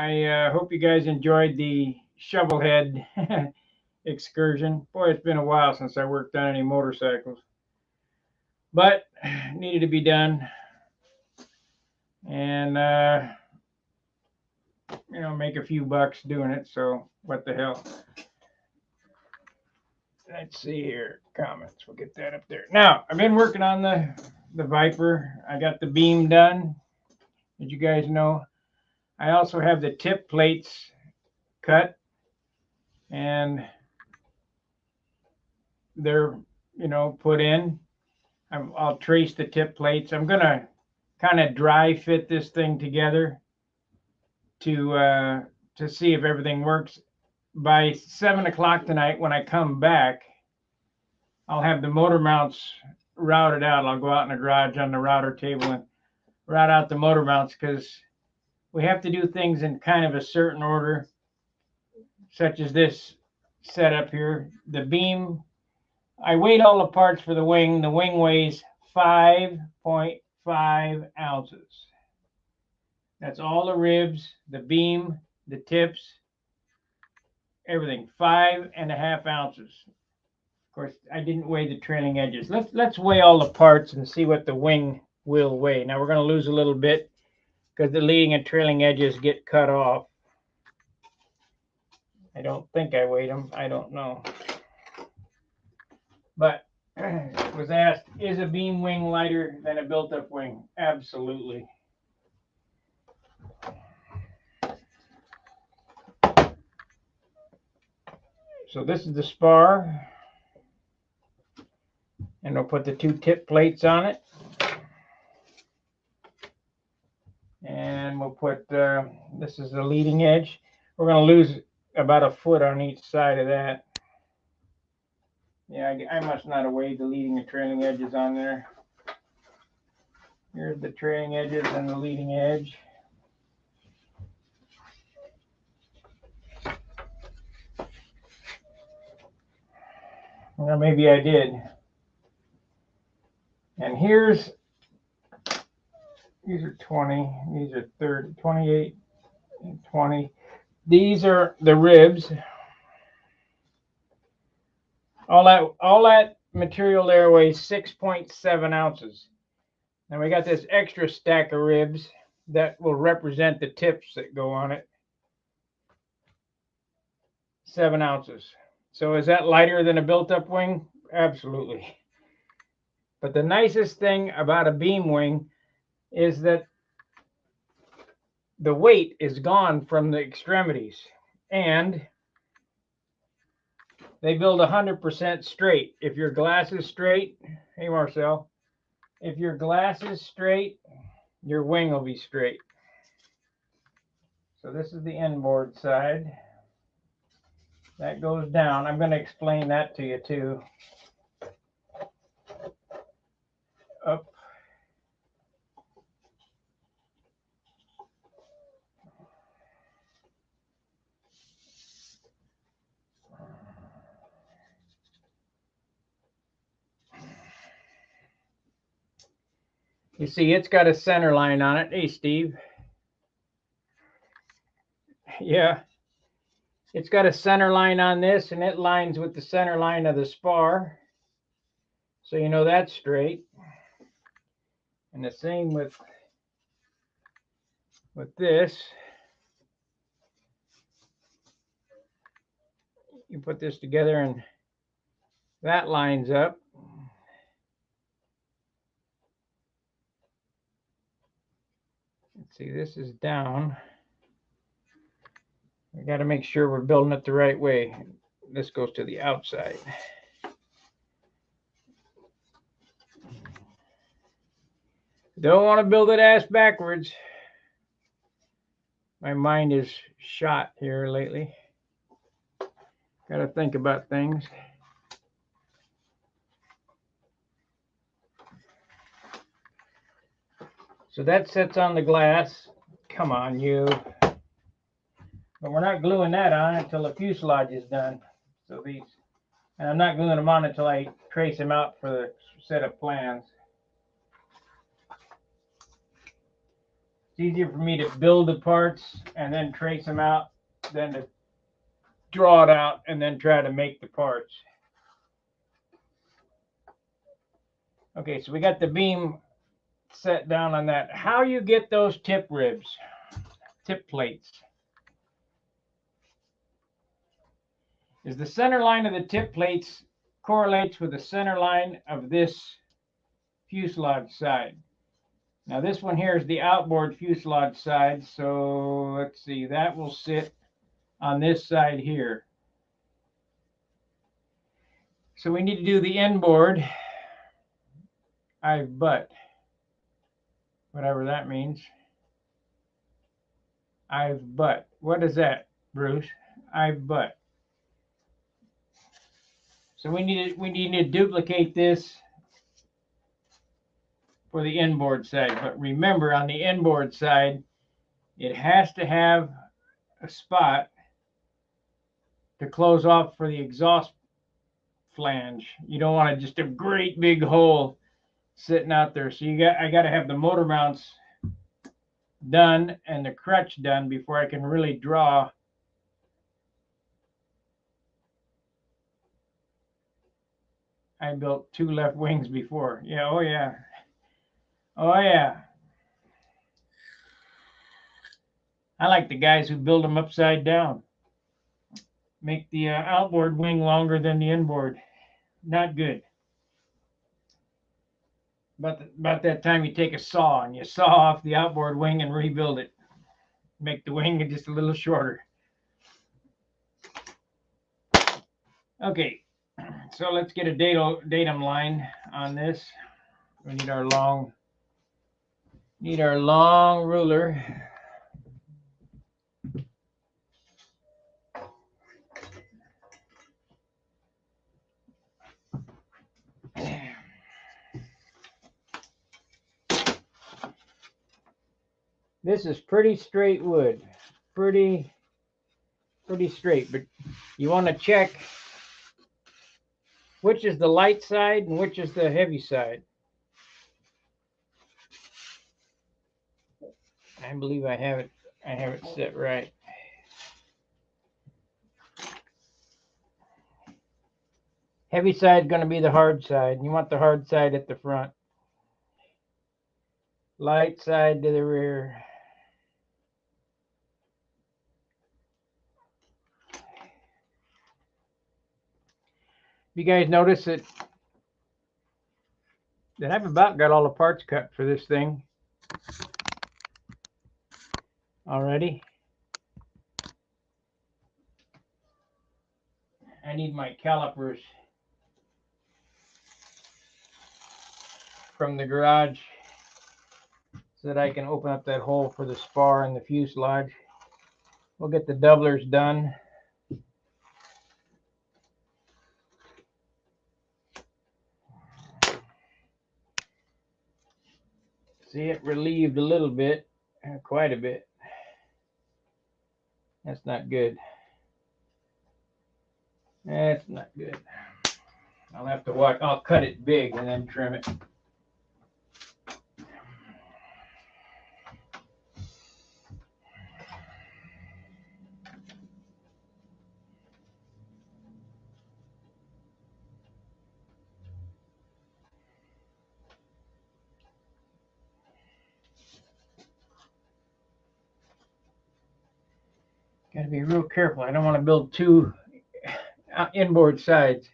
I hope you guys enjoyed the shovelhead excursion. Boy, it's been a while since I worked on any motorcycles, but needed to be done, and make a few bucks doing it. So what the hell? Let's see here, comments. We'll get that up there. Now I've been working on the Viper. I got the beam done. Did you guys know? I also have the tip plates cut, and they're put in. I'll trace the tip plates. I'm gonna kind of dry fit this thing together to see if everything works. By 7 o'clock tonight, when I come back, I'll have the motor mounts routed out. I'll go out in the garage on the router table and route out the motor mounts, because we have to do things in kind of a certain order, such as this setup here. The beam, I weighed all the parts for the wing. The wing weighs 5.5 ounces. That's all the ribs, the beam, the tips, everything. 5.5 ounces. Of course, I didn't weigh the trailing edges. Let's weigh all the parts and see what the wing will weigh. Now we're going to lose a little bit because the leading and trailing edges get cut off. I don't think I weighed them. I don't know. But it was asked, is a beam wing lighter than a built-up wing? Absolutely. So this is the spar, and we'll put the 2 tip plates on it, and we'll put this is the leading edge. We're going to lose about a foot on each side of that. Yeah, I must not have weighed the leading and trailing edges on there. Here's the trailing edges and the leading edge. Well, maybe I did. And these are 20, these are 30, 28, and 20. These are the ribs. All that material there weighs 6.7 ounces. And we got this extra stack of ribs that will represent the tips that go on it. 7 ounces. So is that lighter than a built-up wing? Absolutely. But the nicest thing about a beam wing is that the weight is gone from the extremities, and they build 100% straight. If your glass is straight, hey Marcel, if your glass is straight, your wing will be straight. So this is the inboard side. That goes down. I'm going to explain that to you too. Up. You see, it's got a center line on it. Hey, Steve. Yeah. It's got a center line on this, and it lines with the center line of the spar. So you know that's straight. And the same with this. You put this together and that lines up. Let's see, this is down. We got to make sure we're building it the right way. This goes to the outside. Don't want to build it ass backwards. My mind is shot here lately. Got to think about things. So that sits on the glass. Come on, you. But we're not gluing that on until the fuselage is done. So these, and I'm not gluing them on until I trace them out for the set of plans. It's easier for me to build the parts and then trace them out than to draw it out and then try to make the parts. Okay, so we got the beam set down on that. How you get those tip ribs, tip plates, is the center line of the tip plates correlates with the center line of this fuselage side. Now this one here is the outboard fuselage side, so let's see, that will sit on this side here. So we need to do the inboard I've butt, whatever that means. I've butt. What is that, Bruce? I've butt. So we need to duplicate this for the inboard side. But remember, on the inboard side, it has to have a spot to close off for the exhaust flange. You don't want just a great big hole sitting out there. So I got to have the motor mounts done and the crutch done before I can really draw. I built 2 left wings before. Yeah, oh yeah. Oh yeah. I like the guys who build them upside down. Make the outboard wing longer than the inboard. Not good. About that time you take a saw and you saw off the outboard wing and rebuild it. Make the wing just a little shorter. Okay, so let's get a datum line on this. We need our long ruler. This is pretty straight wood, pretty straight, but you want to check which is the light side and which is the heavy side. I believe I have it set right. Heavy side is going to be the hard side. You want the hard side at the front. Light side to the rear. You guys notice that I've about got all the parts cut for this thing already. I need my calipers from the garage so that I can open up that hole for the spar and the fuselage. We'll get the doublers done. See, it relieved a little bit, quite a bit. That's not good. That's not good. I'll have to watch. I'll cut it big and then trim it. Got to be real careful. I don't want to build 2 inboard sides.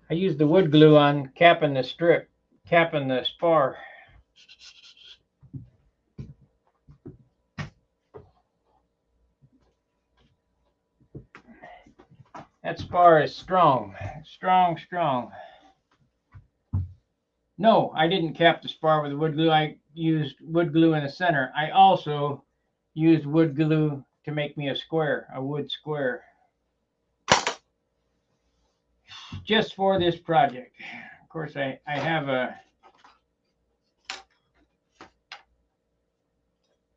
I used the wood glue on capping the strip, capping the spar. That spar is strong, strong. No, I didn't cap the spar with wood glue. I used wood glue in the center. I also used wood glue to make me a square, a wood square. Just for this project. Of course, I have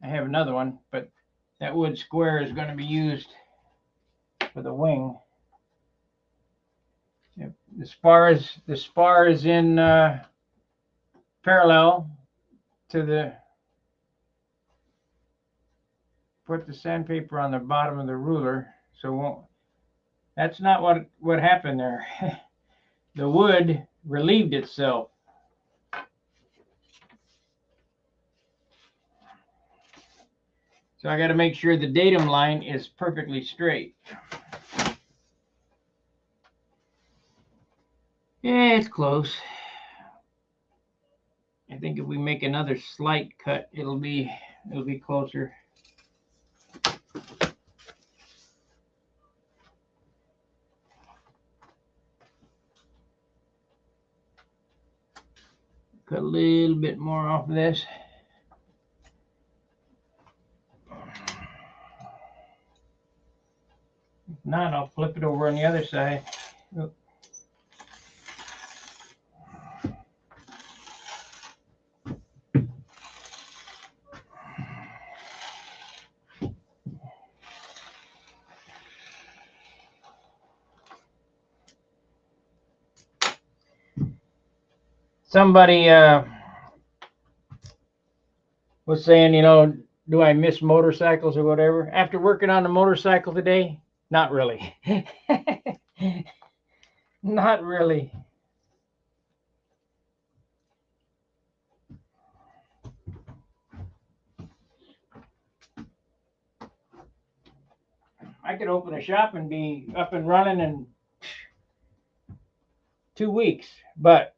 another one, but that wood square is going to be used for the wing. Yep. The spar is in parallel to the, put the sandpaper on the bottom of the ruler, so won't, that's not what happened there. The wood relieved itself. So I got to make sure the datum line is perfectly straight. Yeah, it's close. I think if we make another slight cut, it'll be closer. Cut a little bit more off of this. If not, I'll flip it over on the other side. Oh. Somebody was saying, you know, do I miss motorcycles or whatever? After working on the motorcycle today, not really. Not really. I could open a shop and be up and running in 2 weeks, but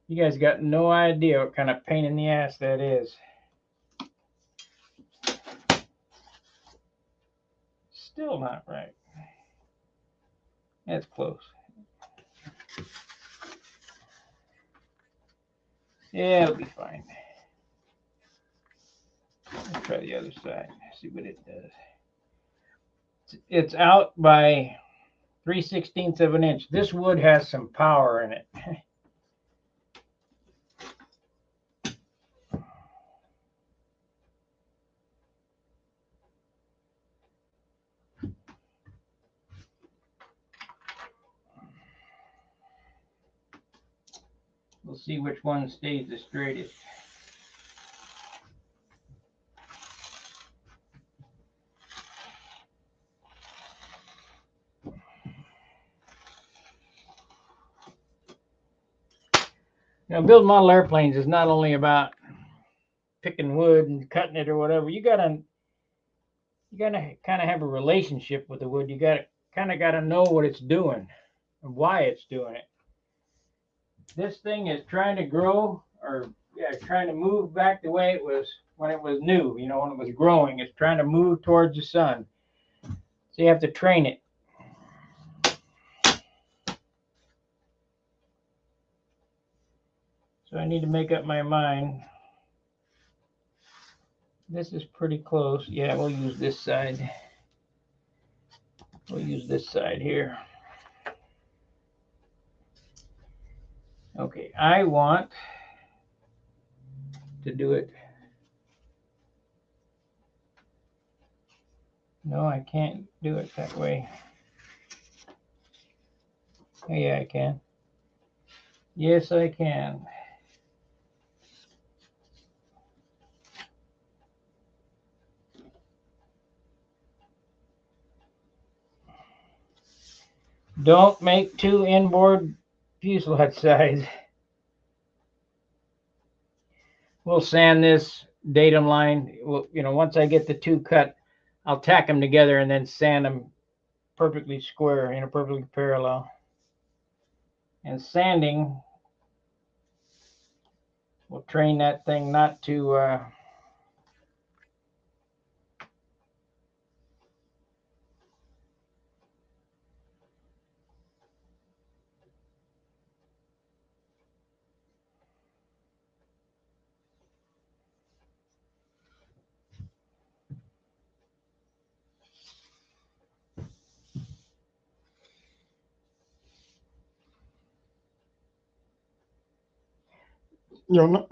you guys got no idea what kind of pain in the ass that is. Still not right. That's close. Yeah, it'll be fine. Let's try the other side, see what it does. It's out by 3/16 of an inch. This wood has some power in it. We'll see which one stays the straightest. Now, building model airplanes is not only about picking wood and cutting it or whatever. You gotta kind of have a relationship with the wood. You gotta know what it's doing and why it's doing it. This thing is trying to grow, or trying to move back the way it was when it was new. You know, when it was growing, it's trying to move towards the sun. So you have to train it. So I need to make up my mind. This is pretty close. Yeah, we'll use this side. We'll use this side here. Okay, I want to do it. No, I can't do it that way. Oh, yeah, I can. Yes, I can. Don't make two inboard fuselage sides. We'll sand this datum line. Once I get the two cut, I'll tack them together and then sand them perfectly square, perfectly parallel. And sanding will train that thing not to you'll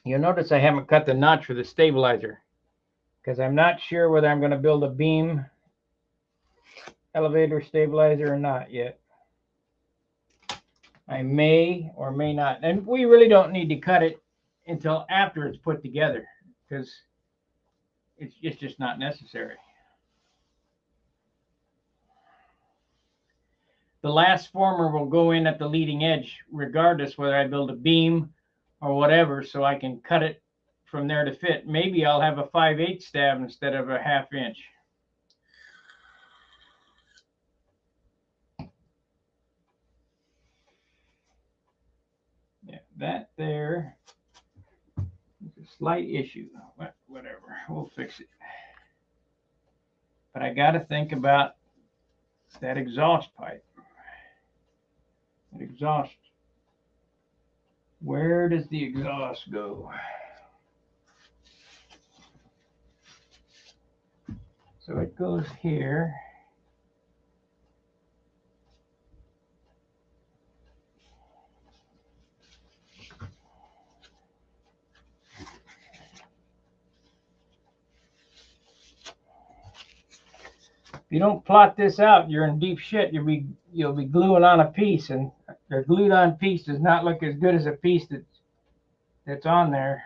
notice I haven't cut the notch for the stabilizer because I'm not sure whether I'm going to build a beam elevator stabilizer or not yet. I may or may not. And we really don't need to cut it until after it's put together because it's just not necessary. The last former will go in at the leading edge regardless whether I build a beam or whatever, so I can cut it from there to fit. Maybe I'll have a 5/8 stab instead of a 1/2 inch. Yeah, that there is a slight issue. Whatever, we'll fix it. But I got to think about that exhaust pipe. That exhaust. Where does the exhaust go? So it goes here. If you don't plot this out, you're in deep shit. You'll be gluing on a piece, and a glued on piece does not look as good as a piece that's on there.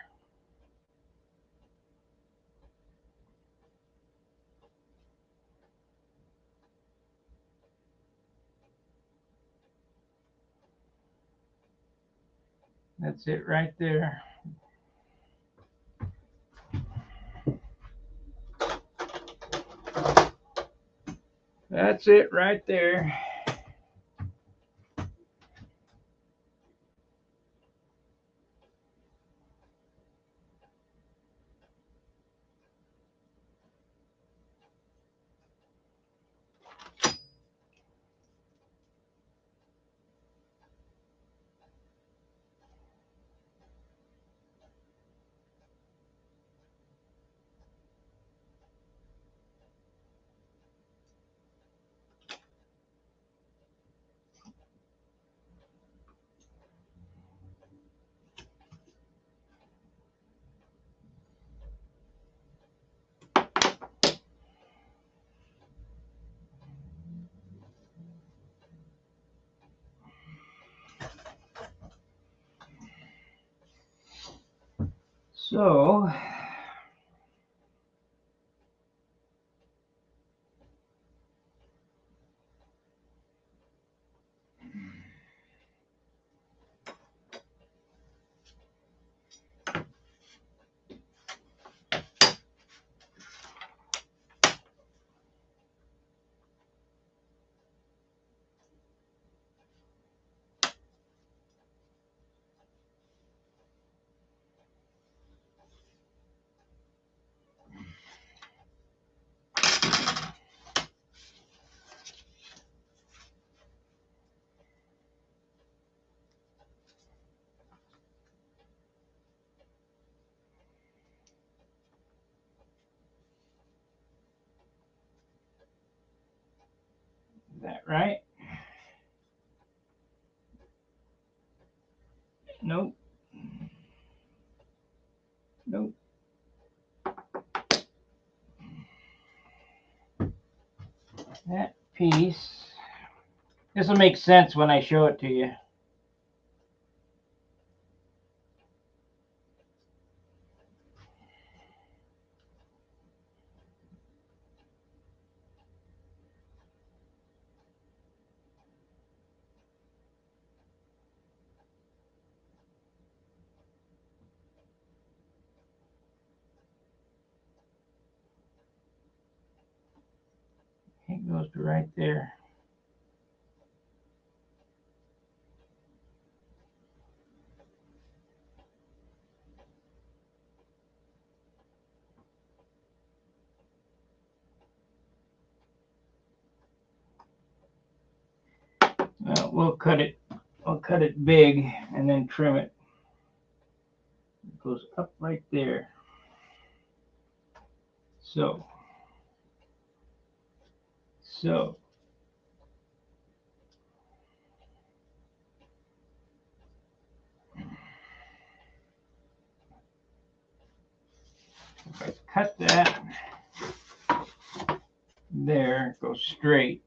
That's it right there. That's it right there. So is that right? Nope. Nope. That piece. This will make sense when I show it to you. It goes to right there. We'll cut it. I'll cut it big and then trim it. It goes up right there. So. If I cut that there, go straight.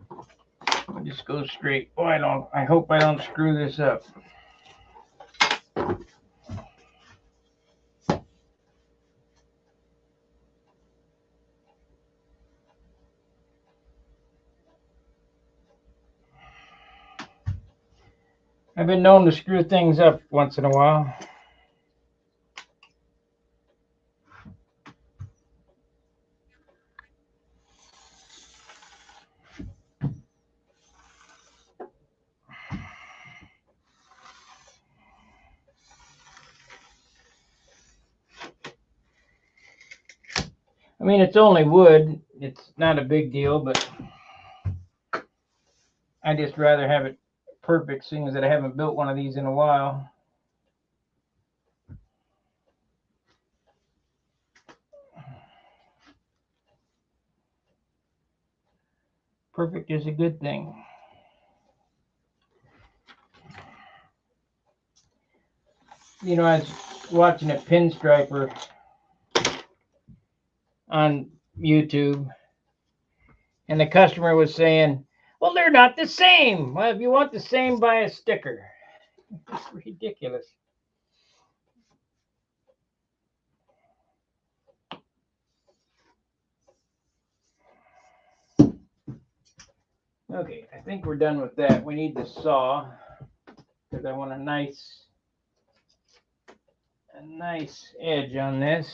If Just go straight. Oh, I hope I don't screw this up. I've been known to screw things up once in a while. I mean, it's only wood. It's not a big deal, but I just rather have it perfect, seeing as that I haven't built one of these in a while. Perfect is a good thing. You know, I was watching a pinstriper on YouTube, and the customer was saying, well, they're not the same. Well, if you want the same, buy a sticker. It's ridiculous. Okay, I think we're done with that. We need the saw because I want a nice edge on this.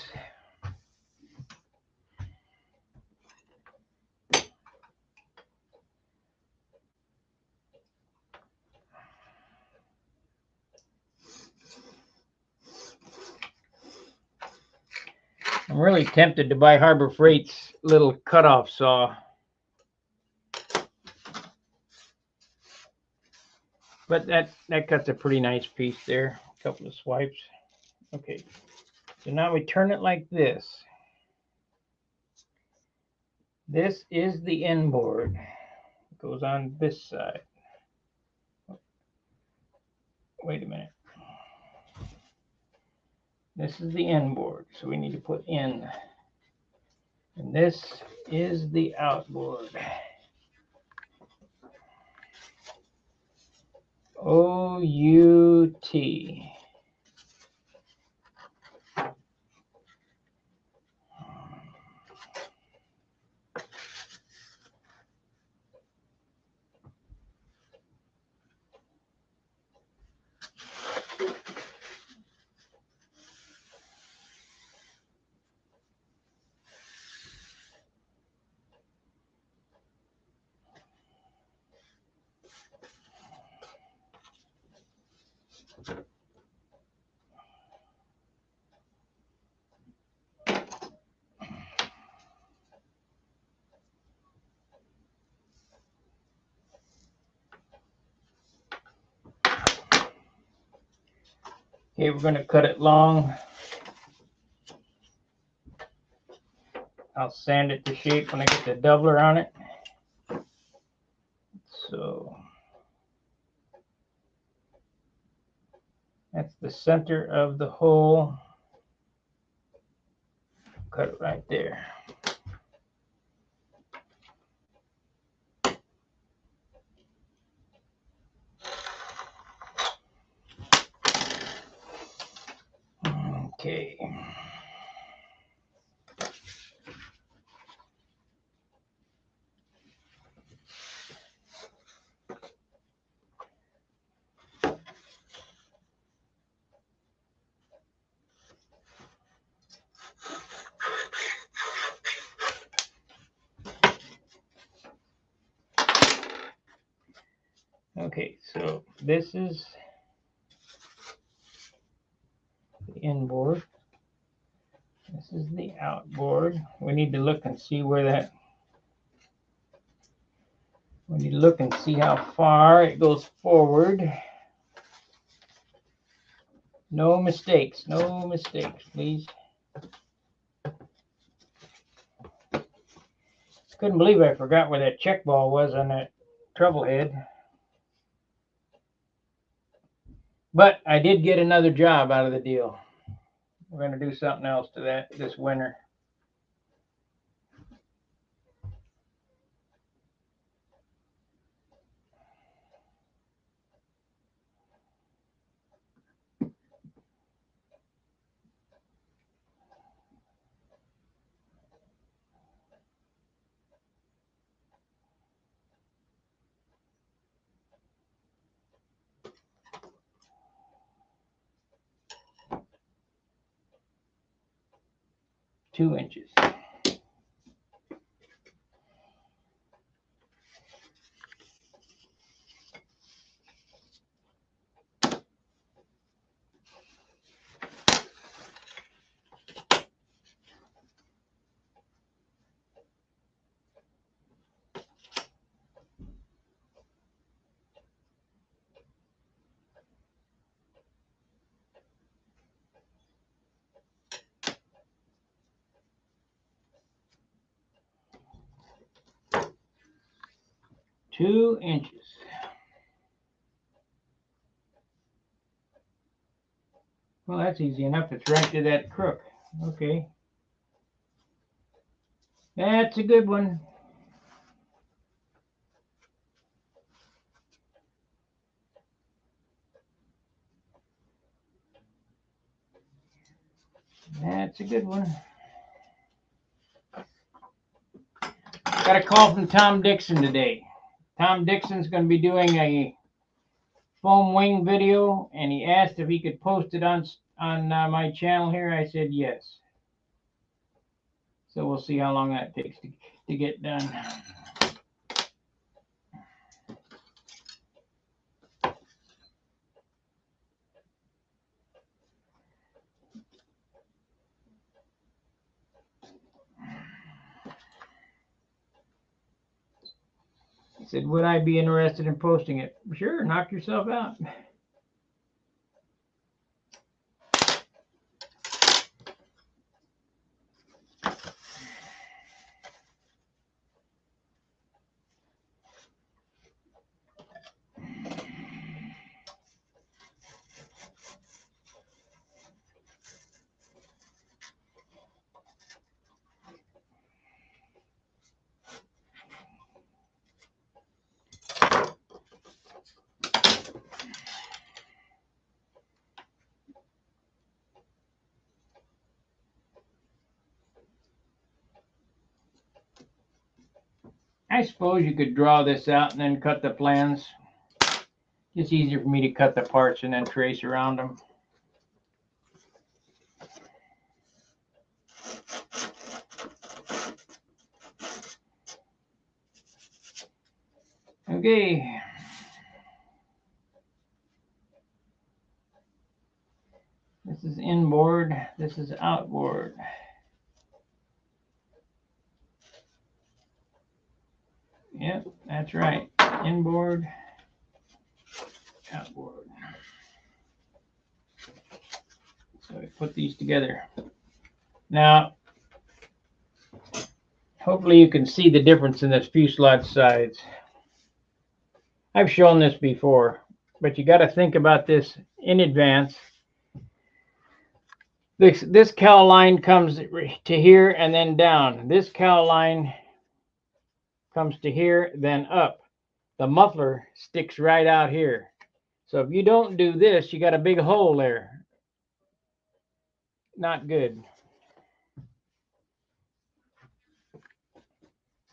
I'm really tempted to buy Harbor Freight's little cutoff saw. But that cuts a pretty nice piece there. A couple of swipes. Okay. So now we turn it like this. This is the end board. It goes on this side. Wait a minute. This is the end board, so we need to put in. And this is the outboard. O-U-T. Okay, we're going to cut it long. I'll sand it to shape when I get the doubler on it. So that's the center of the hole. Cut it right there. Okay. Okay, so this is the inboard. This is the outboard. We need to look and see where that. We need to look and see how far it goes forward. No mistakes, please. Couldn't believe I forgot where that check ball was on that treble head. But I did get another job out of the deal. We're going to do something else to that this winter. 2 inches. Two inches. Well, that's easy enough. It's right to that crook. Okay. That's a good one. That's a good one. Got a call from Tom Dixon today. Tom Dixon's going to be doing a foam wing video, and he asked if he could post it on my channel here. I said yes. So we'll see how long that takes to get done. He said, would I be interested in posting it? Sure, knock yourself out. I suppose you could draw this out and then cut the plans. It's easier for me to cut the parts and then trace around them. Okay. This is inboard. This is outboard. Yep, that's right. Inboard, outboard. So we put these together. Now, hopefully you can see the difference in this fuselage sides. I've shown this before, but you got to think about this in advance. This cowl line comes to here and then down. This cowl line comes to here, then up. The muffler sticks right out here. So if you don't do this, you got a big hole there. Not good.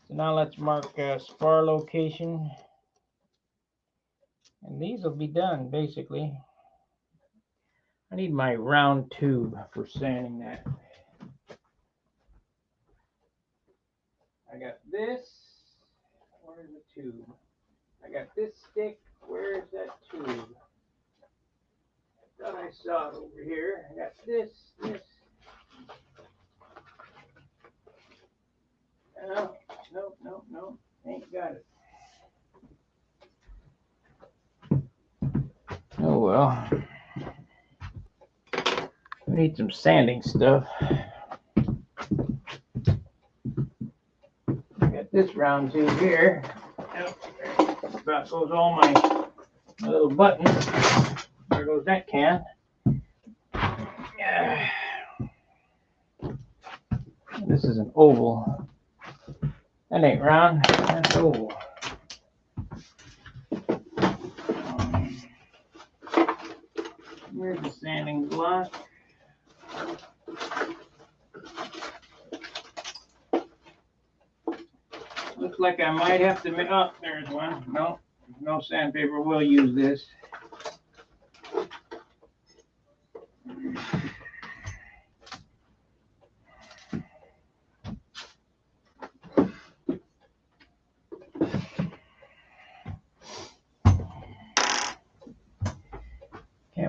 So now let's mark spar location. And these will be done, basically. I need my round tube for sanding that. I got this. Where's the tube? I got this stick. Where's that tube? I thought I saw it over here. I got this. No. Ain't got it. Oh well. We need some sanding stuff. I got this round tube here. About goes all my little buttons. There goes that can. Yeah. This is an oval. That ain't round. That's oval. Where's the sanding block? Looks like I might have to make. Oh, there's one. No sandpaper. We'll use this.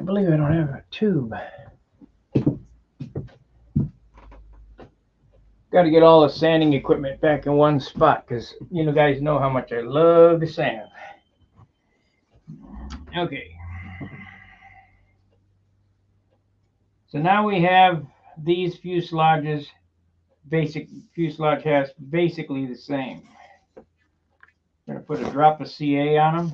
Can't believe I don't have a tube. Got to get all the sanding equipment back in one spot because you guys know how much I love to sand. Okay. So now we have these fuselages. Basic fuselage has basically the same. I'm going to put a drop of CA on them.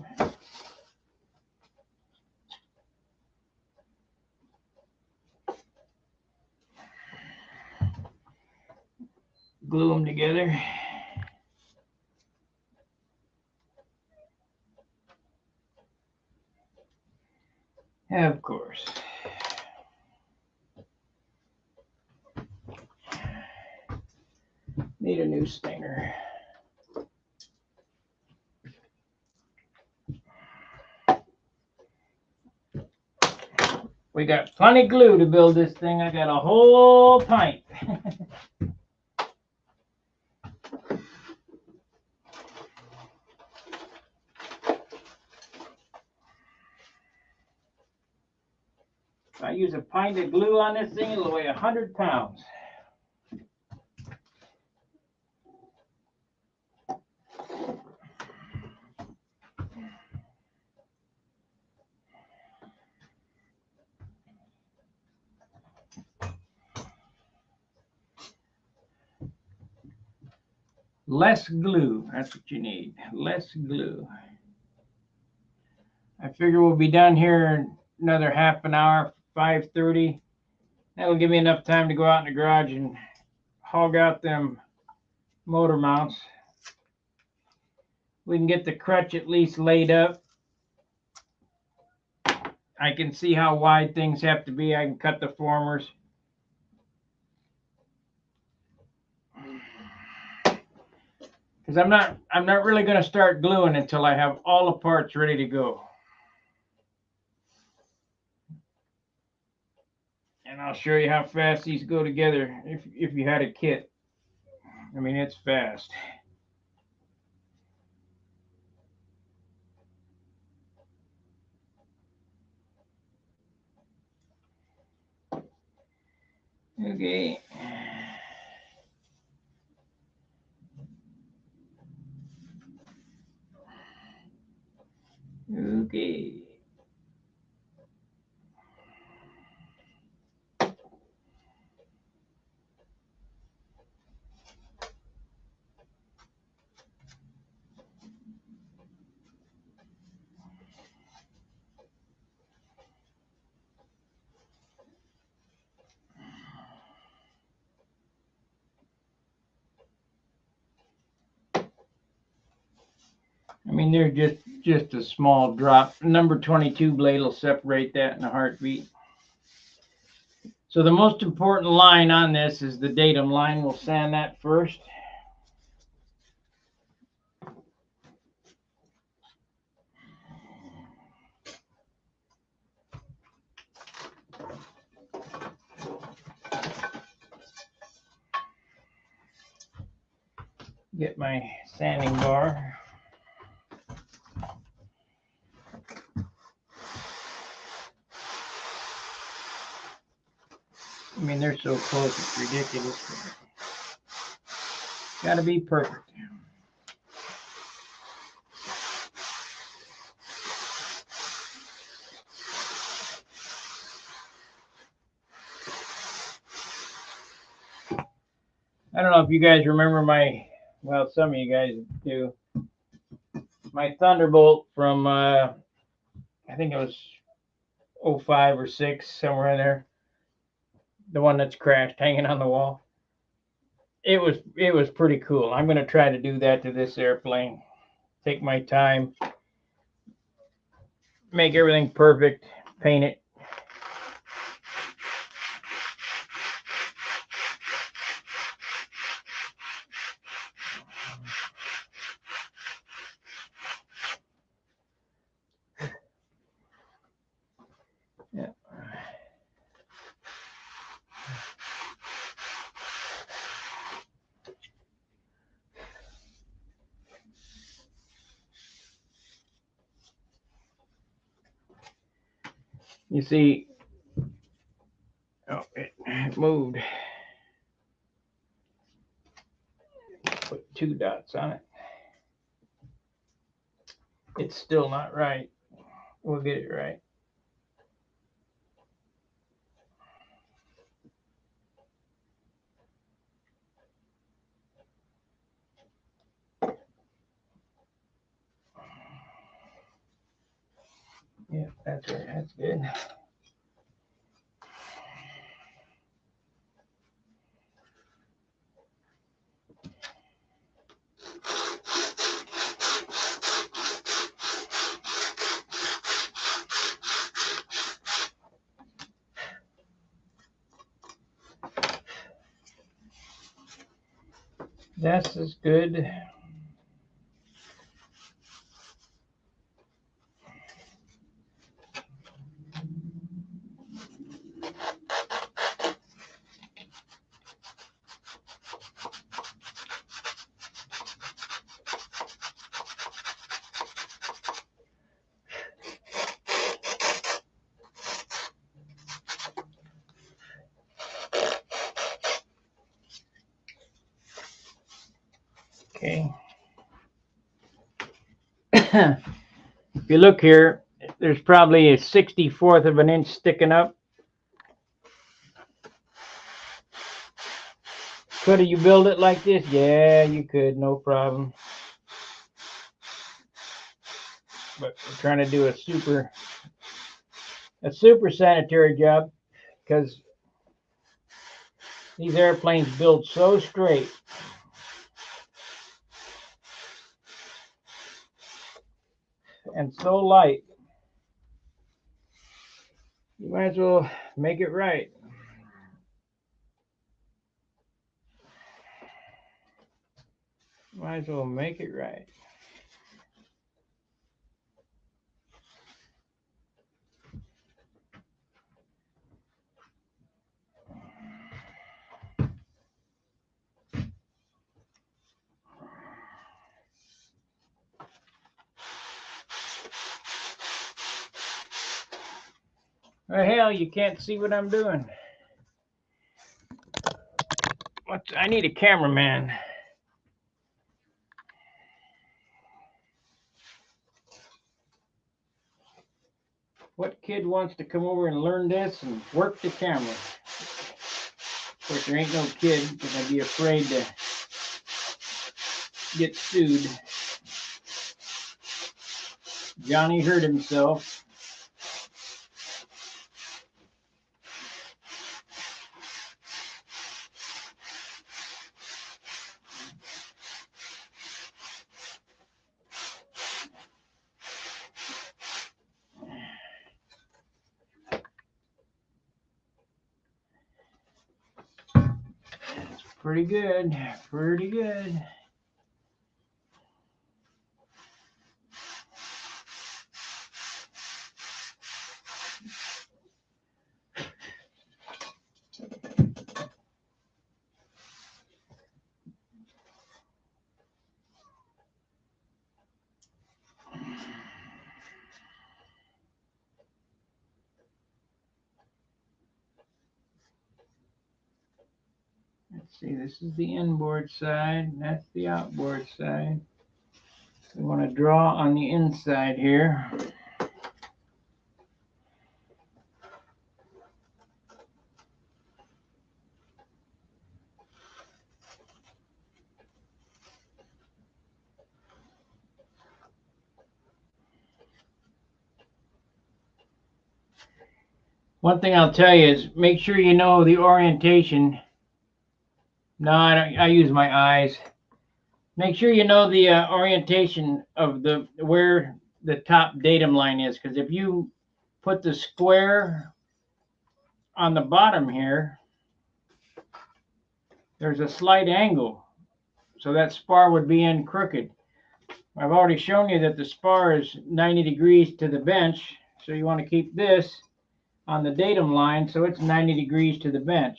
Glue them together. Of course. Need a new stinger. We got plenty of glue to build this thing. I got a whole pint. If I use a pint of glue on this thing, it'll weigh 100 pounds. Less glue, that's what you need, less glue. I figure we'll be done here in another half an hour, 5:30. That'll give me enough time to go out in the garage and hog out them motor mounts. We can get the crutch at least laid up. I can see how wide things have to be. I can cut the formers. Because I'm not really going to start gluing until I have all the parts ready to go. And I'll show you how fast these go together if you had a kit. I mean, it's fast. Okay. Okay. I mean, there's just a small drop. Number 22 blade will separate that in a heartbeat. So the most important line on this is the datum line. We'll sand that first. Get my sanding bar. I mean, they're so close, it's ridiculous. Gotta be perfect. I don't know if you guys remember well, some of you guys do, my Thunderbolt from, I think it was 05 or 6, somewhere in there. The one that's crashed, hanging on the wall. It was pretty cool. I'm going to try to do that to this airplane. Take my time, make everything perfect, paint it. Yeah. You see, oh, it moved. Put 2 dots on it. It's still not right. We'll get it right. Yeah, that's right. That's good. This is good. Okay. If you look here, there's probably a 64th of an inch sticking up. Could you build it like this? Yeah, you could, no problem. But we're trying to do a super sanitary job because these airplanes build so straight. And so light. You might as well make it right. Might as well make it right. Oh, hell, you can't see what I'm doing. I need a cameraman. What kid wants to come over and learn this and work the camera? Of course, there ain't no kid because I'd be afraid to get sued. Johnny hurt himself. Pretty good, pretty good. Let's see, this is the inboard side, and that's the outboard side. We want to draw on the inside here. One thing I'll tell you is make sure you know the orientation. No, I use my eyes. Make sure you know the orientation of where the top datum line is, because if you put the square on the bottom here, there's a slight angle, so that spar would be in crooked. I've already shown you that the spar is 90 degrees to the bench, so you want to keep this on the datum line so it's 90 degrees to the bench.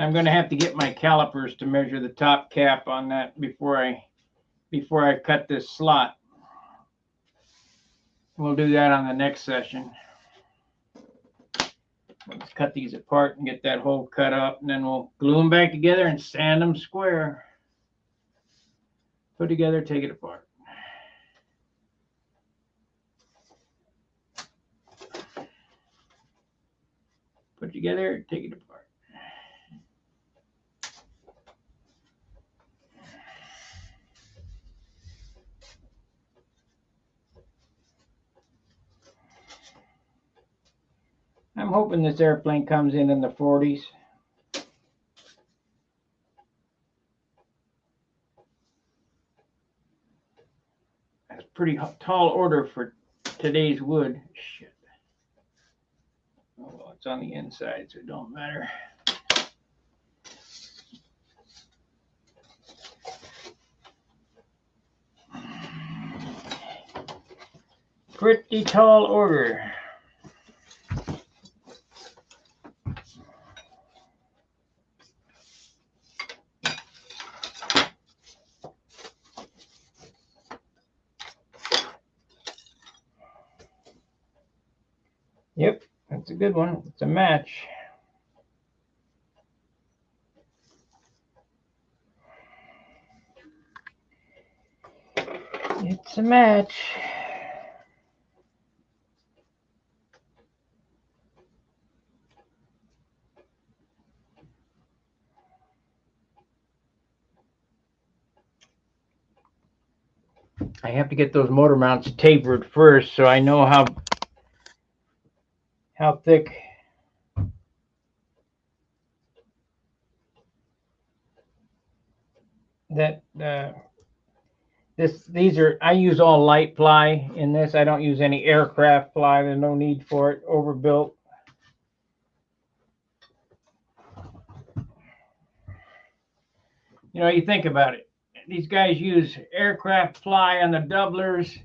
I'm going to have to get my calipers to measure the top cap on that before I cut this slot. We'll do that on the next session. Let's cut these apart and get that hole cut up, and then we'll glue them back together and sand them square. Put together, take it apart. Put together, take it apart. I'm hoping this airplane comes in the 40s. That's a pretty tall order for today's wood. Shit. Oh, well, it's on the inside, so it don't matter. Pretty tall order. Yep, that's a good one. It's a match. It's a match. I have to get those motor mounts tapered first so I know how thick that these are. I use all light ply in this. I don't use any aircraft ply. There's no need for it. Overbuilt. You know, you think about it. These guys use aircraft ply on the doublers.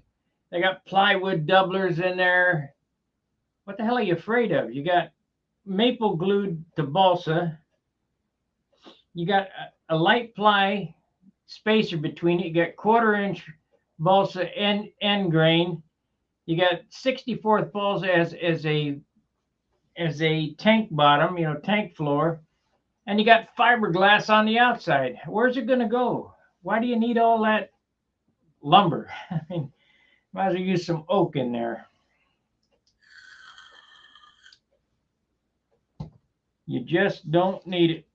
They got plywood doublers in there. What the hell are you afraid of? You got maple glued to balsa. You got a light ply spacer between it. You got 1/4 inch balsa end grain. You got 64th balsa as a tank bottom, you know, tank floor. And you got fiberglass on the outside. Where's it going to go? Why do you need all that lumber? I mean, might as well use some oak in there. You just don't need it.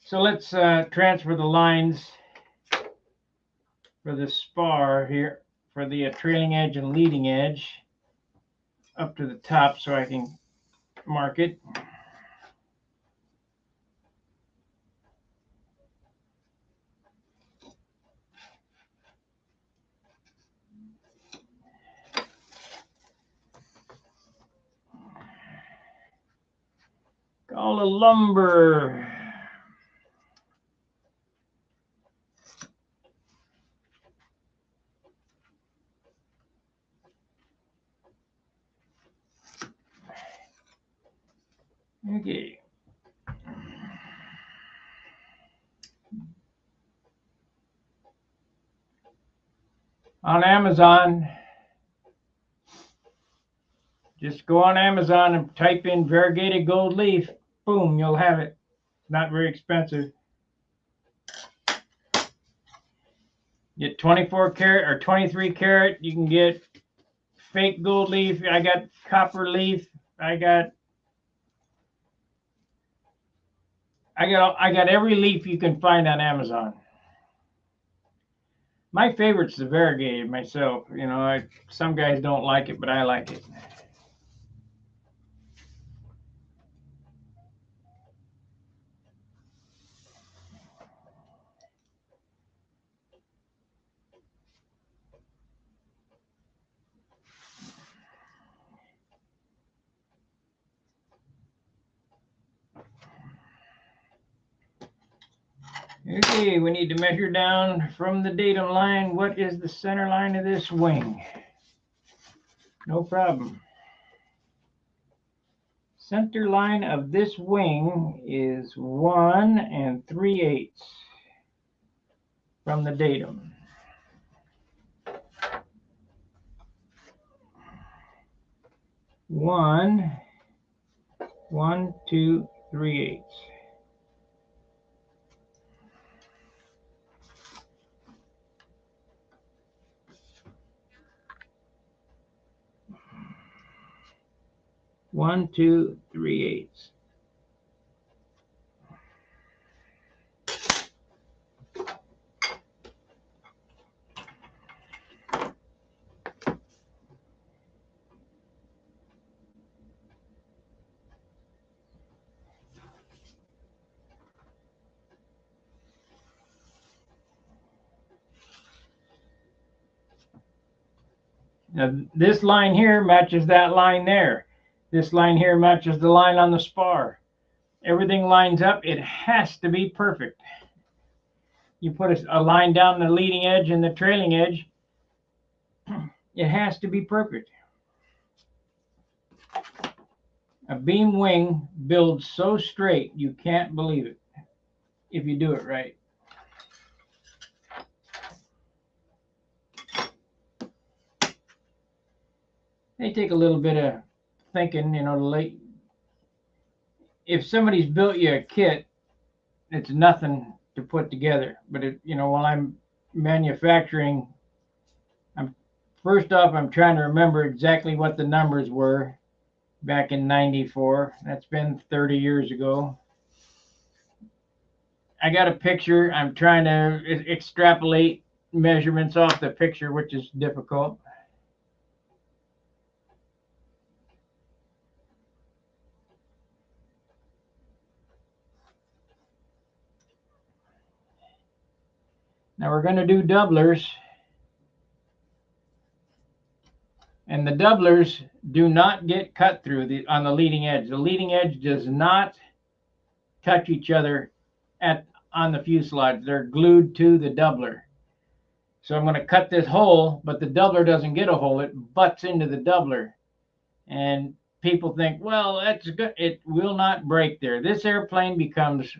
So let's transfer the lines for the spar here, for the trailing edge and leading edge up to the top so I can mark it. All the lumber. Okay. On Amazon, just go on Amazon and type in variegated gold leaf. Boom, you'll have it. It's not very expensive. Get 24 karat or 23 karat. You can get fake gold leaf. I got copper leaf. I got every leaf you can find on Amazon. My favorite's the variegated myself. You know, some guys don't like it, but I like it. Okay, we need to measure down from the datum line. What is the center line of this wing? No problem. center line of this wing is 1 3/8 from the datum. 1 2 3/8. One, 2 3/8. Now, this line here matches that line there. This line here matches the line on the spar. Everything lines up. It has to be perfect. You put a line down the leading edge and the trailing edge, it has to be perfect. A beam wing builds so straight, you can't believe it if you do it right. They take a little bit of thinking, you know, if somebody's built you a kit, it's nothing to put together. But you know, while I'm manufacturing, first off, I'm trying to remember exactly what the numbers were back in '94. That's been 30 years ago. I got a picture. I'm trying to extrapolate measurements off the picture, which is difficult. Now we're going to do doublers. And the doublers do not get cut through on the leading edge. The leading edge does not touch each other on the fuselage. They're glued to the doubler. So I'm going to cut this hole, but the doubler doesn't get a hole. It butts into the doubler. And people think, well, that's good. It will not break there. This airplane becomes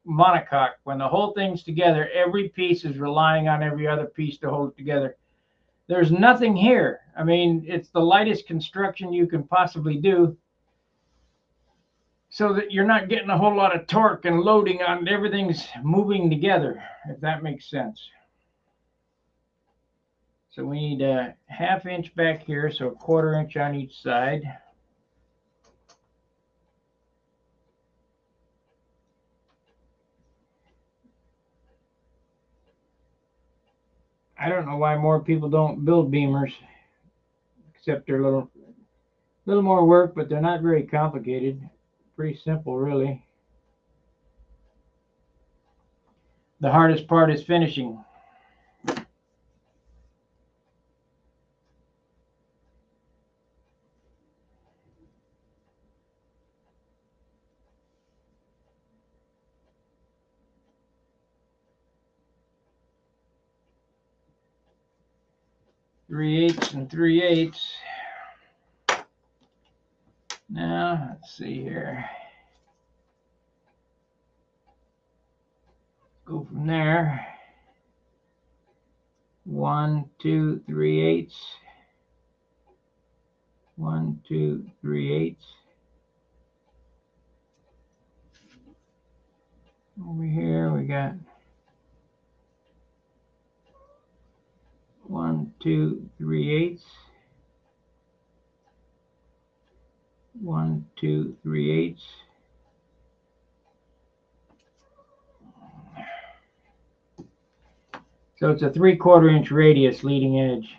monocoque. When the whole thing's together, every piece is relying on every other piece to hold it together. There's nothing here. I mean, it's the lightest construction you can possibly do so that you're not getting a whole lot of torque and loading on everything's moving together, if that makes sense. So we need a 1/2 inch back here, so 1/4 inch on each side. I don't know why more people don't build beamers, except they're a little more work, but they're not very complicated. Pretty simple, really. The hardest part is finishing. Three-eighths and 3/8. Now, let's see here. Go from there. 1 2 3/8. 1 2 3/8. Over here we got 1 2 3/8. 1 2 3/8. So it's a 3/4 inch radius leading edge.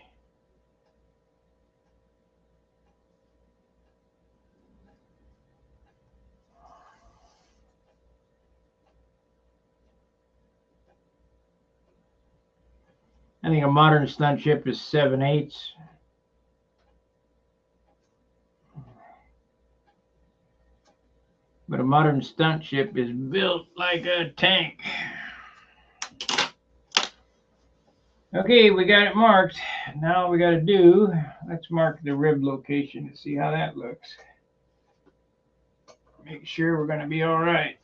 I think a modern stunt ship is 7/8. But a modern stunt ship is built like a tank. Okay, we got it marked. Now all we got to do, let's mark the rib location to see how that looks. Make sure we're going to be all right.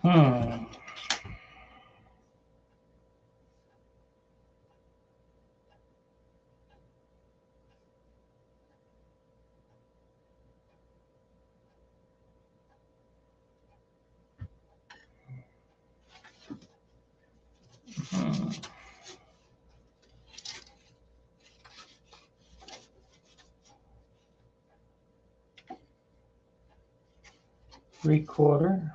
Hmm. Hmm. 3/4.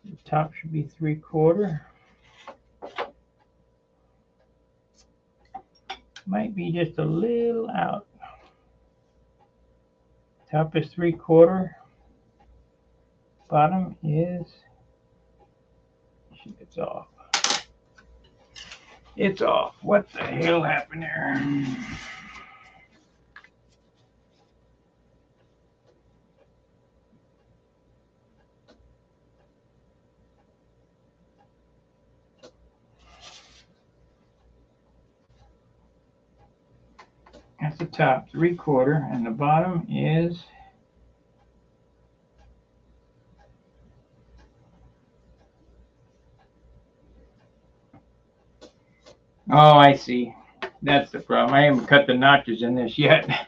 The top should be 3/4. Might be just a little out. Top is 3/4. Bottom is, it's off. It's off. What the hell happened there? That's the top, 3/4, and the bottom is, oh, I see. That's the problem. I haven't cut the notches in this yet.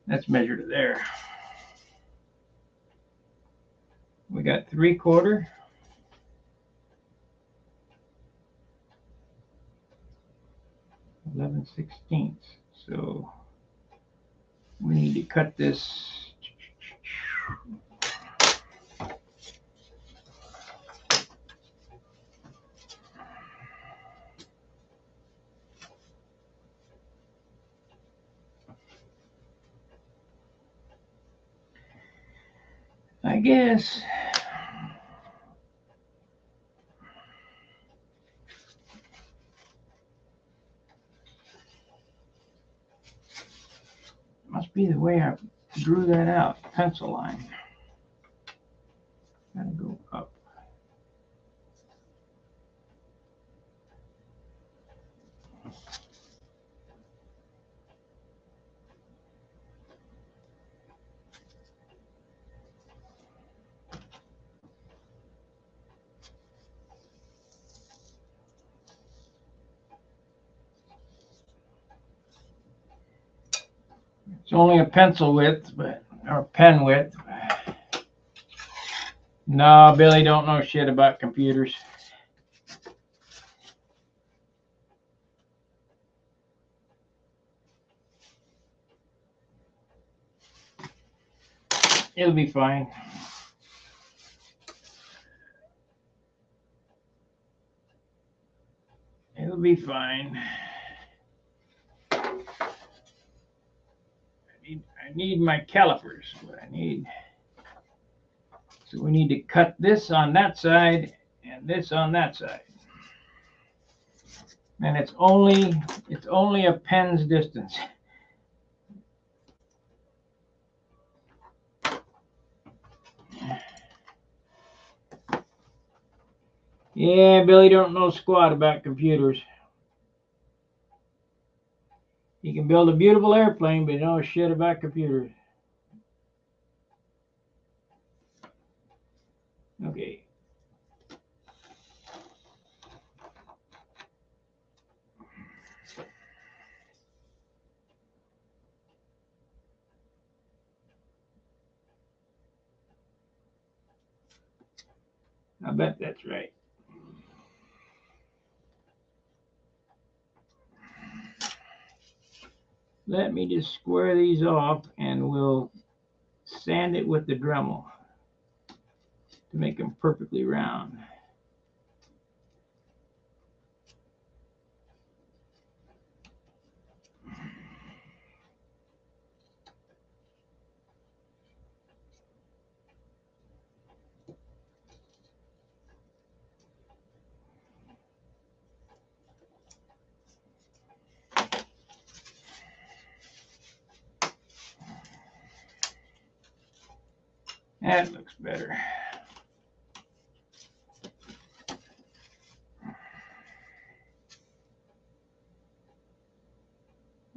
Let's measure to there. We got 3/4. 11/16. So we need to cut this. I guess. Must be the way I drew that out, pencil line. Gotta go up. It's only a pencil width, or pen width. No, Billy don't know shit about computers. It'll be fine. It'll be fine. I need my calipers. What I need. So we need to cut this on that side and this on that side. And it's only a pen's distance. Yeah, Billy don't know squat about computers. He can build a beautiful airplane, but he knows shit about computers. Okay. bet that's right. Let me just square these off and we'll sand it with the Dremel to make them perfectly round. That looks better.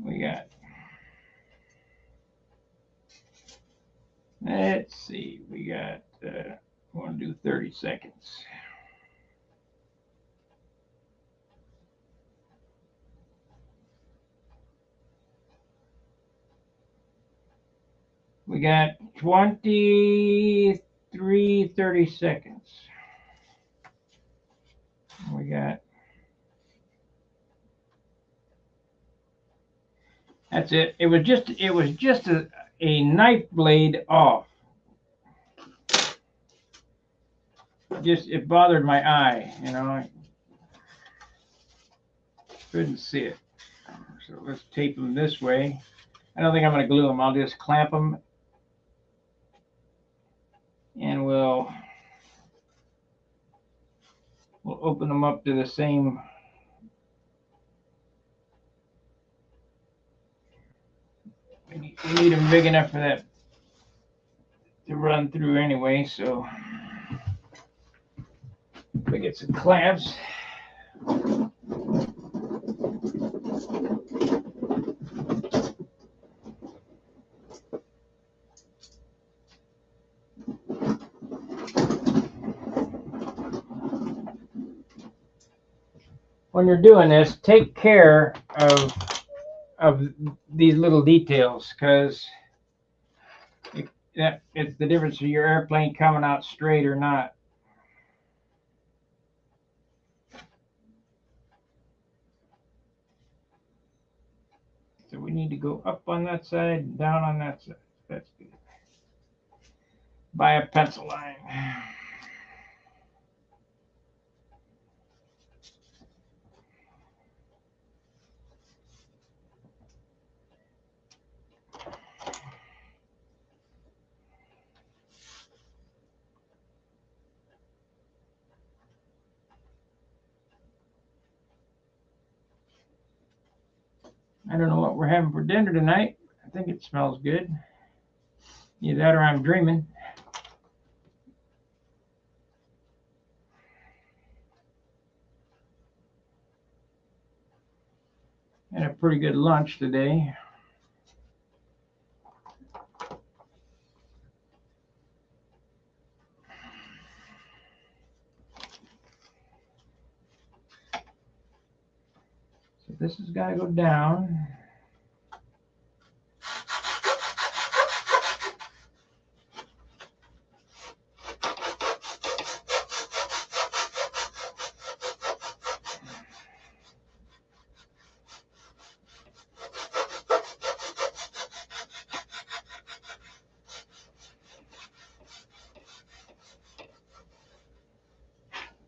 We got, let's see, we got, I want to do 30 seconds. We got 23, 30 seconds. We got, that's it. It was just a knife blade off. Just, it bothered my eye, you know. I couldn't see it. So let's tape them this way. I don't think I'm going to glue them. I'll just clamp them. And we'll open them up to the same. We need them big enough for that to run through anyway, so we get some clamps. When you're doing this, take care of these little details, because it's the difference of your airplane coming out straight or not. So we need to go up on that side, down on that side. That's good. By a pencil line. I don't know what we're having for dinner tonight. I think it smells good. Either that or I'm dreaming. Had a pretty good lunch today. So this has got to go down.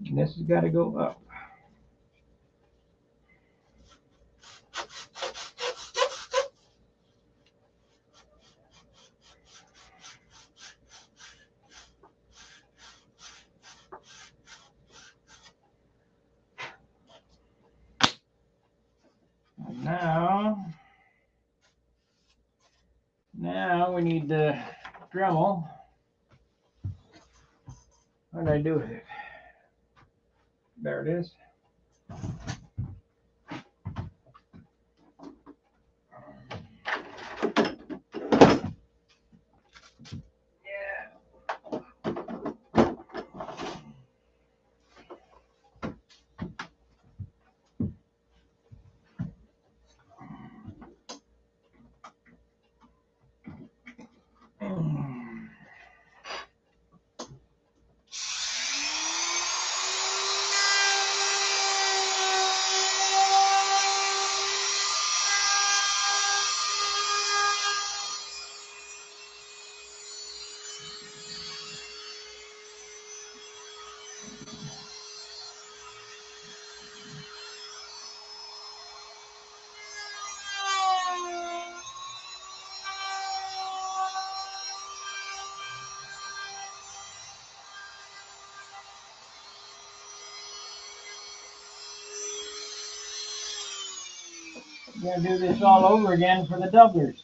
And this has got to go up. And now we need the Dremel. What did I do with it? There it is. We're going to do this all over again for the doublers.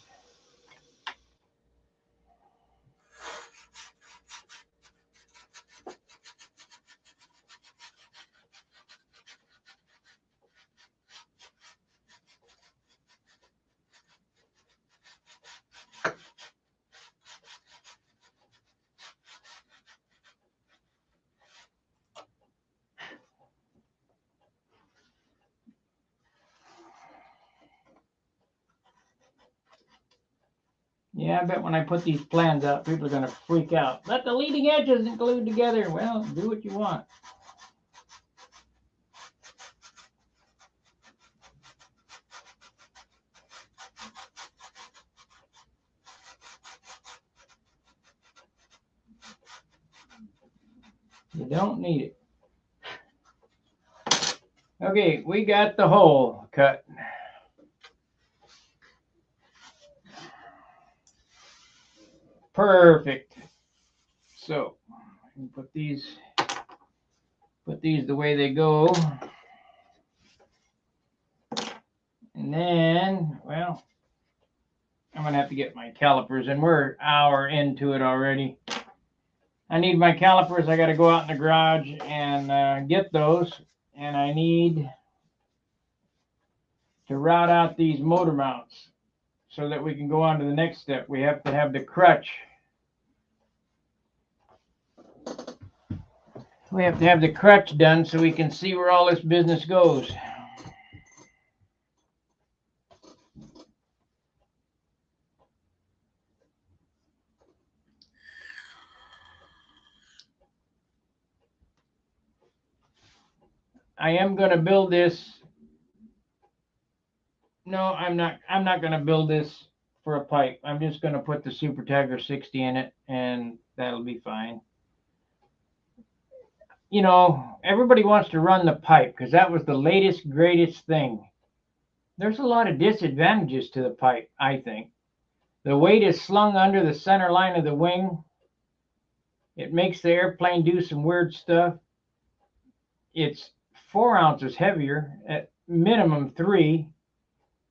Yeah, I bet when I put these plans out, people are going to freak out. But the leading edge isn't glued together. Well, do what you want. You don't need it. Okay, we got the hole cut. Perfect. So, put these the way they go. And then, well, I'm going to have to get my calipers, and we're an hour into it already. I need my calipers. I got to go out in the garage and get those. And I need to route out these motor mounts so that we can go on to the next step. We have to have the crutch. We have to have the crutch done so we can see where all this business goes. I am going to build this. No, I'm not going to build this for a pipe. I'm just going to put the Super Tiger 60 in it, and that'll be fine. You know, everybody wants to run the pipe because that was the latest, greatest thing. There's a lot of disadvantages to the pipe, I think. The weight is slung under the center line of the wing. It makes the airplane do some weird stuff. It's 4 ounces heavier, at minimum 3.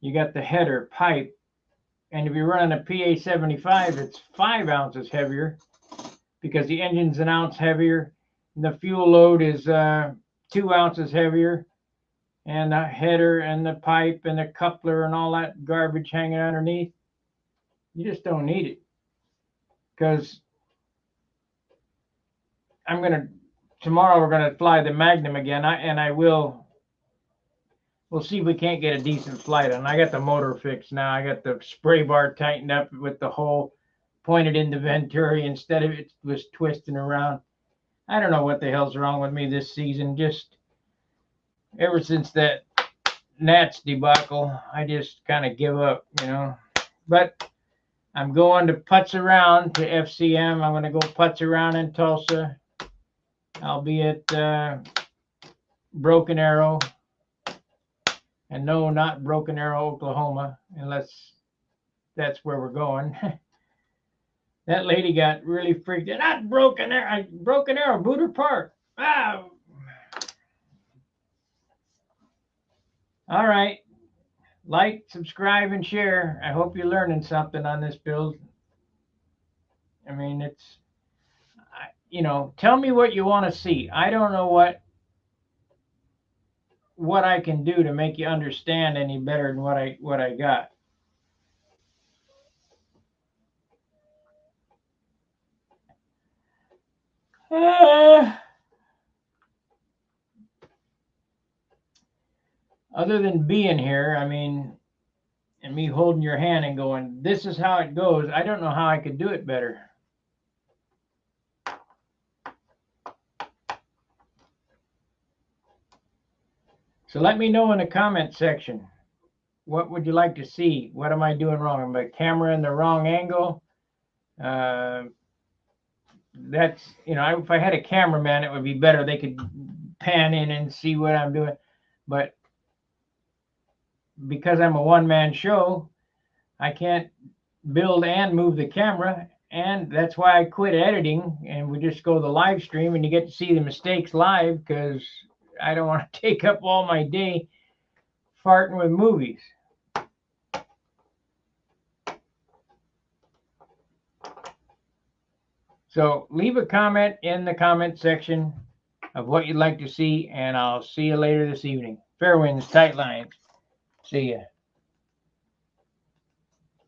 You got the header pipe. And if you're running a PA75, it's 5 ounces heavier because the engine's an ounce heavier. And the fuel load is 2 ounces heavier. And the header and the pipe and the coupler and all that garbage hanging underneath. You just don't need it. Because tomorrow we're going to fly the Magnum again. We'll see if we can't get a decent flight on. I got the motor fixed now. I got the spray bar tightened up with the hole pointed in the venturi instead of it was twisting around. I don't know what the hell's wrong with me this season. Just ever since that Nats debacle, I just kind of give up, you know. But I'm going to putz around to FCM. I'm going to go putz around in Tulsa. I'll be at Broken Arrow. And no, not Broken Arrow, Oklahoma, unless that's where we're going. That lady got really freaked out. Not Broken Arrow, Booter Park. Ah. All right. Like, subscribe, and share. I hope you're learning something on this build. I mean, it's, you know, tell me what you want to see. I don't know what I can do to make you understand any better than what I got. Other than being here, I mean, and me holding your hand and going, this is how it goes, I don't know how I could do it better. So let me know in the comment section. What would you like to see? What am I doing wrong? Am my camera in the wrong angle? That's, you know, if I had a cameraman, it would be better. They could pan in and see what I'm doing. But because I'm a one-man show, I can't build and move the camera. And that's why I quit editing and we just go the live stream and you get to see the mistakes live because I don't want to take up all my day farting with movies. So leave a comment in the comment section of what you'd like to see, and I'll see you later this evening. Fair winds, tight lines. See ya.